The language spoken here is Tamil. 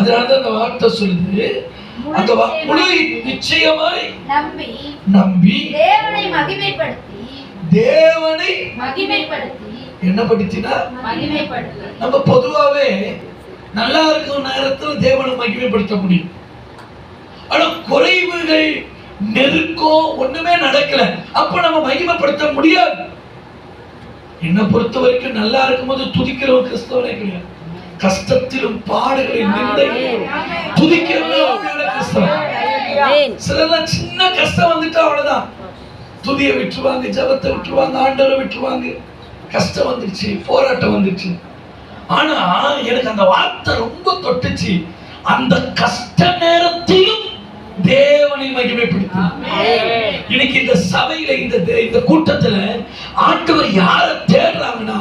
அதனால அந்த வார்த்தை சொல்லுது, அந்த முழு நிச்சயமாய் நம்பி தேவனை மகிமைப்படுத்தி என்ன படுத்தினா மகிமைப்படுத்தி. நம்ம பொதுவாவே நல்லா இருக்கும் நேரத்தில் தேவனை மகிமைப்படுத்த முடியும். ஆனா குறைவுகள், நெருக்கம், ஒண்ணுமே நடக்கல, அப்ப நம்ம மகிமைப்படுத்த முடியாது. என்ன பொறுத்த வரைக்கும் நல்லா இருக்கும்போது துதிக்கிற ஒரு கிறிஸ்தவனே கிடையாது. கஷ்டத்திலும் பாடுகளில் துதிக்கிறவன் கிறிஸ்தவன். சிலர் சின்ன கஷ்டம் வந்துட்டா அவ்வளவுதான், துதியை விட்டுருவாங்க, ஜபத்தை விட்டுருவாங்க, ஆண்டவரை விட்டுருவாங்க. கஷ்டம் வந்துருச்சு, போராட்டம் வந்துருச்சு. ஆனா எனக்கு அந்த வார்த்தை ரொம்ப தொட்டுச்சு. அந்த கஷ்ட நேரத்திலும் தேவனை மகிமைப்படுத்தி. இன்னைக்கு இந்த சபையில, இந்த கூட்டத்துல ஆண்டவர் யாரை தேடுறாங்கன்னா